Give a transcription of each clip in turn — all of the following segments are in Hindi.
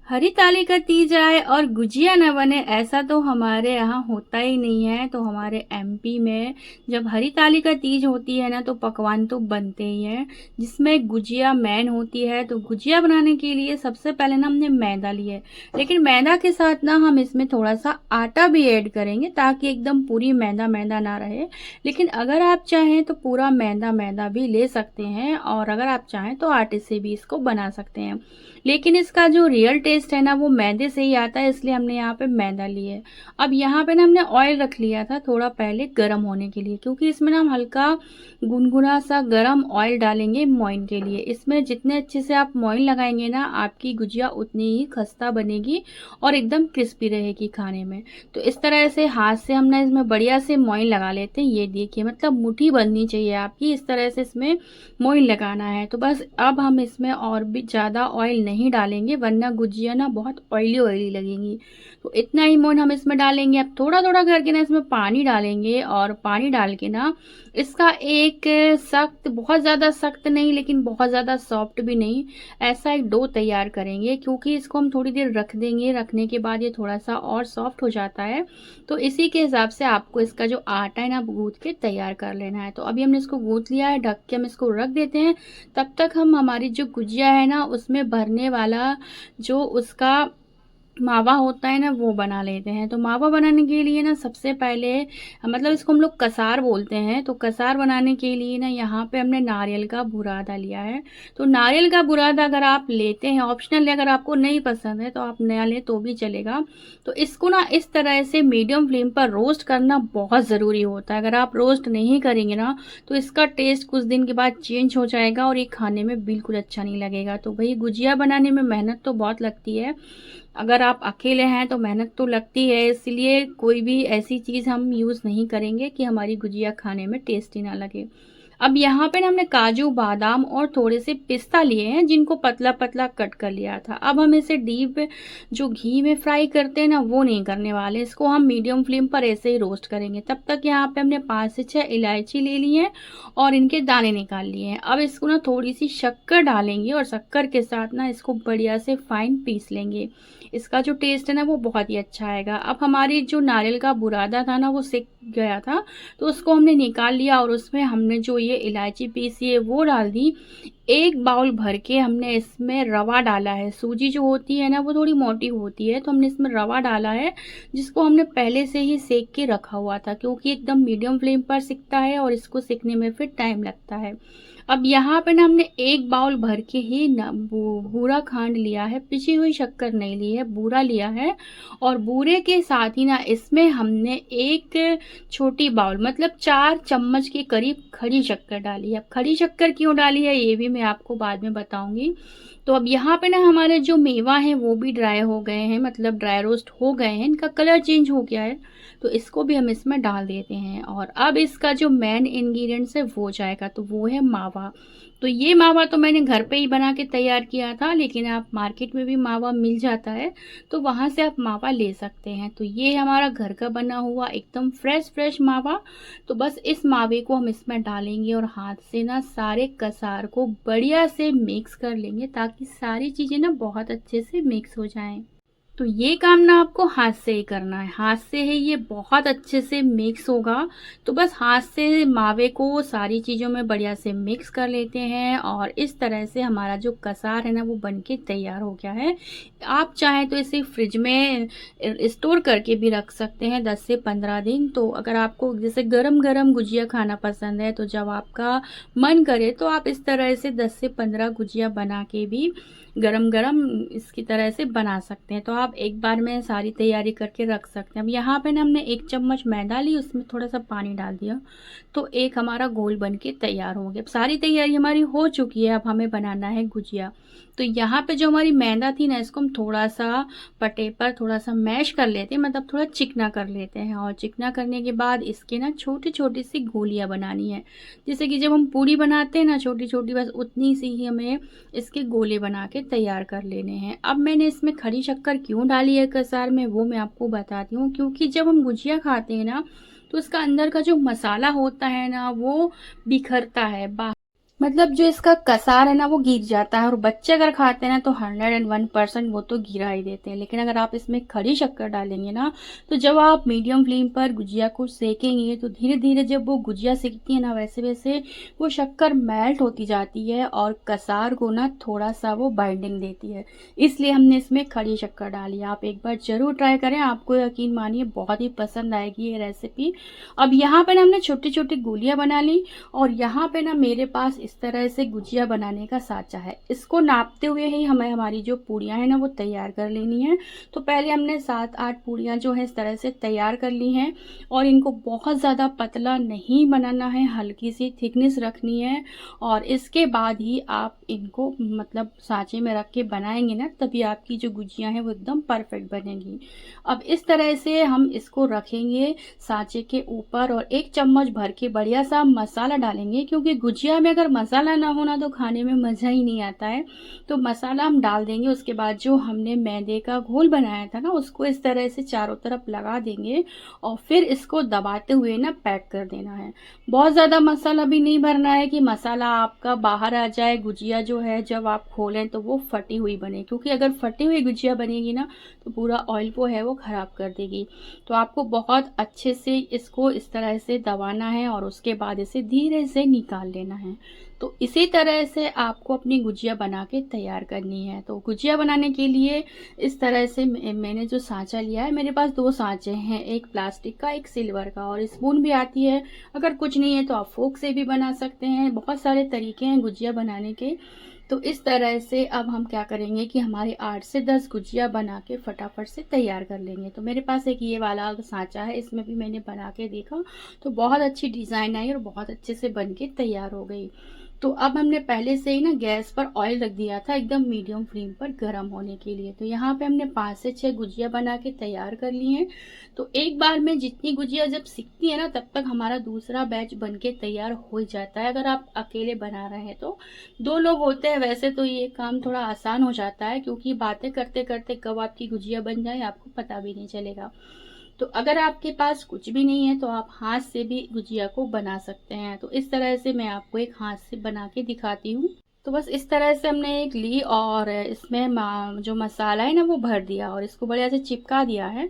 हरिताली का तीज आए और गुजिया न बने, ऐसा तो हमारे यहाँ होता ही नहीं है। तो हमारे एमपी में जब हरिताली का तीज होती है ना, तो पकवान तो बनते ही हैं, जिसमें गुजिया मेन होती है। तो गुजिया बनाने के लिए सबसे पहले ना हमने मैदा लिया है, लेकिन मैदा के साथ ना हम इसमें थोड़ा सा आटा भी ऐड करेंगे, ताकि एकदम पूरी मैदा मैदा ना रहे। लेकिन अगर आप चाहें तो पूरा मैदा मैदा भी ले सकते हैं, और अगर आप चाहें तो आटे से भी इसको बना सकते हैं। लेकिन इसका जो रियल टेस्ट है ना, वो मैदे से ही आता है, इसलिए हमने यहाँ पे मैदा लिया है। अब यहाँ पे ना हमने ऑयल रख लिया था थोड़ा पहले गर्म होने के लिए, क्योंकि इसमें ना हम हल्का गुनगुना सा गर्म ऑयल डालेंगे मोइन के लिए। इसमें जितने अच्छे से आप मोइन लगाएंगे ना, आपकी गुजिया उतनी ही खस्ता बनेगी और एकदम क्रिस्पी रहेगी खाने में। तो इस तरह से हाथ से हम ना इसमें बढ़िया से मोइन लगा लेते हैं। ये देखिए, मतलब मुट्ठी बननी चाहिए आपकी, इस तरह से इसमें मोइन लगाना है। तो बस अब हम इसमें और भी ज़्यादा ऑयल नहीं डालेंगे, वरना गुजिया ना बहुत ऑयली ऑयली लगेंगी। तो इतना ही मोइन हम इसमें डालेंगे। अब थोड़ा थोड़ा करके ना इसमें पानी डालेंगे, और पानी डाल के ना इसका एक सख्त, बहुत ज़्यादा सख्त नहीं लेकिन बहुत ज़्यादा सॉफ्ट भी नहीं, ऐसा एक डो तैयार करेंगे। क्योंकि इसको हम थोड़ी देर रख देंगे, रखने के बाद ये थोड़ा सा और सॉफ्ट हो जाता है। तो इसी के हिसाब से आपको इसका जो आटा है ना, गूँथ के तैयार कर लेना है। तो अभी हमने इसको गूँथ लिया है, ढक के हम इसको रख देते हैं। तब तक हम हमारी जो गुजिया है ना, उसमें भरने वाला जो उसका मावा होता है ना, वो बना लेते हैं। तो मावा बनाने के लिए ना सबसे पहले, मतलब इसको हम लोग कसार बोलते हैं। तो कसार बनाने के लिए ना यहाँ पे हमने नारियल का बुरादा लिया है। तो नारियल का बुरादा अगर आप लेते हैं, ऑप्शनल है, अगर आपको नहीं पसंद है तो आप नया लें तो भी चलेगा। तो इसको ना इस तरह से मीडियम फ्लेम पर रोस्ट करना बहुत ज़रूरी होता है। अगर आप रोस्ट नहीं करेंगे ना, तो इसका टेस्ट कुछ दिन के बाद चेंज हो जाएगा और ये खाने में बिल्कुल अच्छा नहीं लगेगा। तो भाई, गुजिया बनाने में मेहनत तो बहुत लगती है। अगर आप अकेले हैं तो मेहनत तो लगती है, इसलिए कोई भी ऐसी चीज़ हम यूज़ नहीं करेंगे कि हमारी गुजिया खाने में टेस्टी ना लगे। अब यहाँ पे ना हमने काजू बादाम और थोड़े से पिस्ता लिए हैं, जिनको पतला पतला कट कर लिया था। अब हम इसे डीप जो घी में फ्राई करते हैं ना, वो नहीं करने वाले, इसको हम मीडियम फ्लेम पर ऐसे ही रोस्ट करेंगे। तब तक यहाँ पे हमने 5 से 6 इलायची ले ली है और इनके दाने निकाल लिए हैं। अब इसको ना थोड़ी सी शक्कर डालेंगे, और शक्कर के साथ ना इसको बढ़िया से फाइन पीस लेंगे। इसका जो टेस्ट है ना, वो बहुत ही अच्छा आएगा। अब हमारी जो नारियल का बुरादा था ना, वो सिक गया था, तो उसको हमने निकाल लिया, और उसमें हमने जो ये इलायची पीसी है वो डाल दी। एक बाउल भर के हमने इसमें रवा डाला है। सूजी जो होती है ना, वो थोड़ी मोटी होती है, तो हमने इसमें रवा डाला है, जिसको हमने पहले से ही सेक के रखा हुआ था, क्योंकि एकदम मीडियम फ्लेम पर सिकता है और इसको सिकने में फिर टाइम लगता है। अब यहाँ पे ना हमने एक बाउल भर के ही ना बूरा खांड लिया है, पिसी हुई शक्कर नहीं ली है, बूरा लिया है। और बूरे के साथ ही ना इसमें हमने एक छोटी बाउल, मतलब 4 चम्मच के करीब खड़ी शक्कर डाली है। अब खड़ी शक्कर क्यों डाली है, ये भी मैं आपको बाद में बताऊंगी। तो अब यहाँ पे ना हमारे जो मेवा हैं वो भी ड्राई हो गए हैं, मतलब ड्राई रोस्ट हो गए हैं, इनका कलर चेंज हो गया है। तो इसको भी हम इसमें डाल देते हैं। और अब इसका जो मेन इंग्रेडिएंट्स है वो जाएगा, तो वो है मावा। तो ये मावा तो मैंने घर पे ही बना के तैयार किया था, लेकिन आप मार्केट में भी मावा मिल जाता है, तो वहाँ से आप मावा ले सकते हैं। तो ये हमारा घर का बना हुआ एकदम फ्रेश फ्रेश मावा। तो बस इस मावे को हम इसमें डालेंगे, और हाथ से ना सारे कसार को बढ़िया से मिक्स कर लेंगे, ताकि सारी चीज़ें ना बहुत अच्छे से मिक्स हो जाएं। तो ये काम ना आपको हाथ से ही करना है, हाथ से ही ये बहुत अच्छे से मिक्स होगा। तो बस हाथ से मावे को सारी चीज़ों में बढ़िया से मिक्स कर लेते हैं, और इस तरह से हमारा जो कसार है ना, वो बनके तैयार हो गया है। आप चाहें तो इसे फ्रिज में स्टोर करके भी रख सकते हैं 10 से 15 दिन। तो अगर आपको जैसे गरम गरम गुजिया खाना पसंद है, तो जब आपका मन करे तो आप इस तरह से 10 से 15 गुजिया बना के भी गरम गरम इसकी तरह से बना सकते हैं। तो आप एक बार में सारी तैयारी करके रख सकते हैं। अब यहाँ पे ना हमने 1 चम्मच मैदा ली, उसमें थोड़ा सा पानी डाल दिया, तो एक हमारा घोल बन के तैयार हो गया। अब सारी तैयारी हमारी हो चुकी है, अब हमें बनाना है गुजिया। तो यहाँ पे जो हमारी मैदा थी ना, इसको हम थोड़ा सा पटे पर थोड़ा सा मैश कर लेते हैं, मतलब थोड़ा चिकना कर लेते हैं। और चिकना करने के बाद इसके ना छोटी छोटी सी गोलियाँ बनानी है, जैसे कि जब हम पूरी बनाते हैं ना, छोटी छोटी, बस उतनी सी ही हमें इसके गोले बना के तैयार कर लेने हैं। अब मैंने इसमें खड़ी शक्कर क्यों डाली है कसार में, वो मैं आपको बताती हूँ। क्योंकि जब हम गुजिया खाते हैं ना, तो इसका अंदर का जो मसाला होता है ना, वो बिखरता है, मतलब जो इसका कसार है ना वो गिर जाता है, और बच्चे अगर खाते हैं ना तो 101% वो तो गिरा ही देते हैं। लेकिन अगर आप इसमें खड़ी शक्कर डालेंगे ना, तो जब आप मीडियम फ्लेम पर गुजिया को सेकेंगे तो धीरे धीरे जब वो गुजिया सेकती है ना, वैसे वैसे वो शक्कर मेल्ट होती जाती है और कसार को ना थोड़ा सा वो बाइंडिंग देती है। इसलिए हमने इसमें खड़ी शक्कर डाली है। आप एक बार जरूर ट्राई करें, आपको यकीन मानिए बहुत ही पसंद आएगी ये रेसिपी। अब यहाँ पे ना हमने छोटी छोटी गोलियां बना ली, और यहाँ पे ना मेरे पास इस तरह से गुजिया बनाने का साँचा है। इसको नापते हुए ही हमें हमारी जो पूड़ियाँ हैं ना वो तैयार कर लेनी है। तो पहले हमने 7-8 पूड़ियाँ जो है इस तरह से तैयार कर ली हैं, और इनको बहुत ज़्यादा पतला नहीं बनाना है, हल्की सी थिकनेस रखनी है। और इसके बाद ही आप इनको मतलब साँचे में रख के बनाएंगे ना, तभी आपकी जो गुजिया हैं वो एकदम परफेक्ट बनेगी। अब इस तरह से हम इसको रखेंगे साँचे के ऊपर, और 1 चम्मच भर के बढ़िया सा मसाला डालेंगे, क्योंकि गुजिया में अगर मसाला ना हो ना तो खाने में मज़ा ही नहीं आता है। तो मसाला हम डाल देंगे। उसके बाद जो हमने मैदे का घोल बनाया था ना, उसको इस तरह से चारों तरफ लगा देंगे, और फिर इसको दबाते हुए ना पैक कर देना है। बहुत ज़्यादा मसाला भी नहीं भरना है कि मसाला आपका बाहर आ जाए, गुजिया जो है जब आप खोलें तो वो फटी हुई बने, क्योंकि अगर फटी हुई गुजिया बनेगी ना तो पूरा ऑयल वो है वो ख़राब कर देगी। तो आपको बहुत अच्छे से इसको इस तरह से दबाना है, और उसके बाद इसे धीरे से निकाल लेना है। तो इसी तरह से आपको अपनी गुजिया बना के तैयार करनी है। तो गुजिया बनाने के लिए इस तरह से मैंने जो साँचा लिया है, मेरे पास 2 साँचे हैं, एक प्लास्टिक का, एक सिल्वर का, और स्पून भी आती है। अगर कुछ नहीं है तो आप फोक से भी बना सकते हैं। बहुत सारे तरीके हैं गुजिया बनाने के। तो इस तरह से अब हम क्या करेंगे कि हमारे 8 से 10 गुजिया बना के फटाफट से तैयार कर लेंगे। तो मेरे पास एक ये वाला साँचा है, इसमें भी मैंने बना के देखा तो बहुत अच्छी डिज़ाइन आई और बहुत अच्छे से बन के तैयार हो गई। तो अब हमने पहले से ही ना गैस पर ऑयल रख दिया था एकदम मीडियम फ्लेम पर गर्म होने के लिए। तो यहाँ पे हमने 5 से 6 गुजिया बना के तैयार कर ली हैं। तो एक बार में जितनी गुजिया जब सिकती है ना, तब तक हमारा दूसरा बैच बन के तैयार हो जाता है। अगर आप अकेले बना रहे हैं तो 2 लोग होते हैं वैसे तो ये काम थोड़ा आसान हो जाता है, क्योंकि बातें करते करते कब आपकी गुजिया बन जाए आपको पता भी नहीं चलेगा। तो अगर आपके पास कुछ भी नहीं है तो आप हाथ से भी गुजिया को बना सकते हैं। तो इस तरह से मैं आपको एक हाथ से बना के दिखाती हूँ। तो बस इस तरह से हमने एक ली, और इसमें जो मसाला है ना वो भर दिया, और इसको बढ़िया से चिपका दिया है।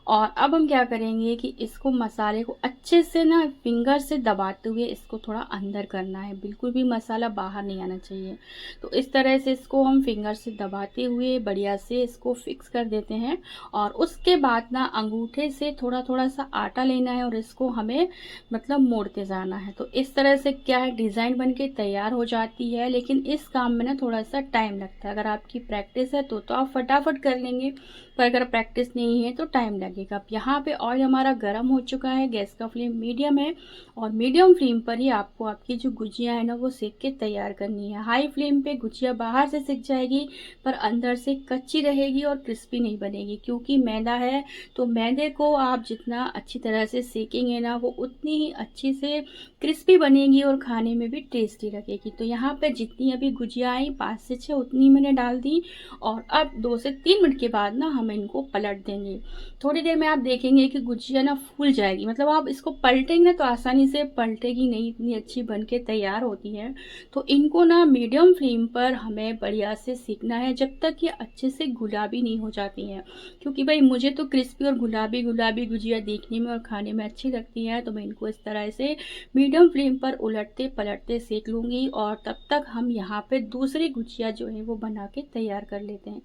और अब हम क्या करेंगे कि इसको मसाले को अच्छे से ना फिंगर से दबाते हुए इसको थोड़ा अंदर करना है, बिल्कुल भी मसाला बाहर नहीं आना चाहिए। तो इस तरह से इसको हम फिंगर से दबाते हुए बढ़िया से इसको फिक्स कर देते हैं। और उसके बाद ना अंगूठे से थोड़ा थोड़ा सा आटा लेना है, और इसको हमें मतलब मोड़ते जाना है। तो इस तरह से क्या है, डिज़ाइन बन के तैयार हो जाती है। लेकिन इस काम में ना थोड़ा सा टाइम लगता है। अगर आपकी प्रैक्टिस है तो आप फटाफट कर लेंगे, पर अगर प्रैक्टिस नहीं है तो टाइम लगेगा। अब यहाँ पे ऑयल हमारा गर्म हो चुका है, गैस का फ्लेम मीडियम है, और मीडियम फ्लेम पर ही आपको आपकी जो गुजिया है ना वो सेक के तैयार करनी है। हाई फ्लेम पे गुजिया बाहर से सिक जाएगी, पर अंदर से कच्ची रहेगी और क्रिस्पी नहीं बनेगी, क्योंकि मैदा है। तो मैदे को आप जितना अच्छी तरह से सेकेंगे ना, वो उतनी ही अच्छी से क्रिस्पी बनेगी और खाने में भी टेस्टी लगेगी। तो यहाँ पे जितनी अभी गुजिया आई 5 से 6 उतनी मैंने डाल दी, और अब 2 से 3 मिनट के बाद ना हम इनको पलट देंगे। थोड़ी देर में आप देखेंगे कि गुजिया ना फूल जाएगी, मतलब आप इसको पलटेंगे ना तो आसानी से पलटेगी नहीं, इतनी अच्छी बन के तैयार होती है। तो इनको ना मीडियम फ्लेम पर हमें बढ़िया से सीखना है, जब तक ये अच्छे से गुलाबी नहीं हो जाती हैं। क्योंकि भाई मुझे तो क्रिस्पी और गुलाबी गुलाबी गुजिया देखने में और खाने में अच्छी लगती है। तो मैं इनको इस तरह से मीडियम फ्लेम पर उलटते पलटते सेक लूँगी, और तब तक हम यहाँ पे दूसरी गुजिया जो है वो बना के तैयार कर लेते हैं।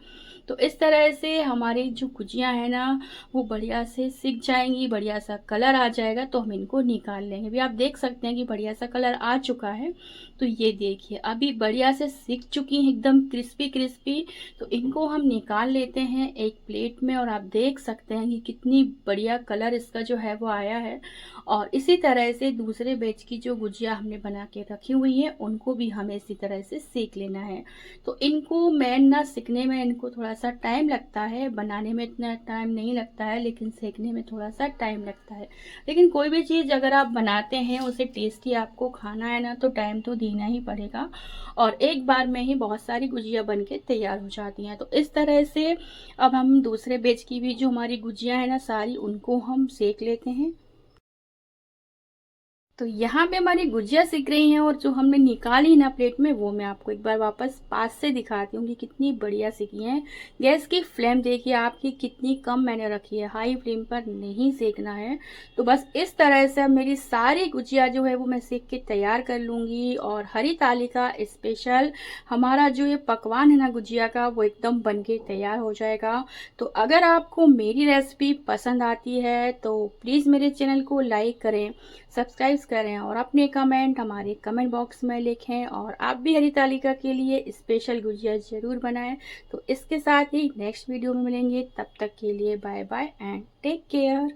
तो इस तरह से हमारी जो गुजिया है ना वो बढ़िया से सिक जाएंगी, बढ़िया सा कलर आ जाएगा, तो हम इनको निकाल लेंगे। अभी आप देख सकते हैं कि बढ़िया सा कलर आ चुका है। तो ये देखिए अभी बढ़िया से सिक चुकी हैं, एकदम क्रिस्पी क्रिस्पी। तो इनको हम निकाल लेते हैं एक प्लेट में, और आप देख सकते हैं कि कितनी बढ़िया कलर इसका जो है वो आया है। और इसी तरह से दूसरे बैच की जो गुजिया हमने बना के रखी हुई है उनको भी हमें इसी तरह से सेक लेना है। तो इनको मेन ना सिकने में इनको थोड़ा सा टाइम लगता है, बनाने में इतना टाइम नहीं लगता है, लेकिन सेकने में थोड़ा सा टाइम लगता है। लेकिन कोई भी चीज़ अगर आप बनाते हैं उसे टेस्टी आपको खाना है ना, तो टाइम तो देना ही पड़ेगा। और एक बार में ही बहुत सारी गुजिया बन के तैयार हो जाती हैं। तो इस तरह से अब हम दूसरे बैच की भी जो हमारी गुजिया है ना सारी, उनको हम सेक लेते हैं। तो यहाँ पे हमारी गुजिया सिक रही हैं और जो हमने निकाली ना प्लेट में, वो मैं आपको एक बार वापस पास से दिखाती हूँ कि कितनी बढ़िया सिकी हैं। गैस की फ्लेम देखिए आपकी कितनी कम मैंने रखी है, हाई फ्लेम पर नहीं सेकना है। तो बस इस तरह से अब मेरी सारी गुजिया जो है वो मैं सेक के तैयार कर लूँगी और हरी थाली का स्पेशल हमारा जो ये पकवान है ना गुजिया का, वो एकदम बन के तैयार हो जाएगा। तो अगर आपको मेरी रेसिपी पसंद आती है तो प्लीज़ मेरे चैनल को लाइक करें, सब्सक्राइब करें और अपने कमेंट हमारे कमेंट बॉक्स में लिखें और आप भी हरी तालिका के लिए स्पेशल गुजिया ज़रूर बनाएं। तो इसके साथ ही नेक्स्ट वीडियो में मिलेंगे, तब तक के लिए bye bye and take care.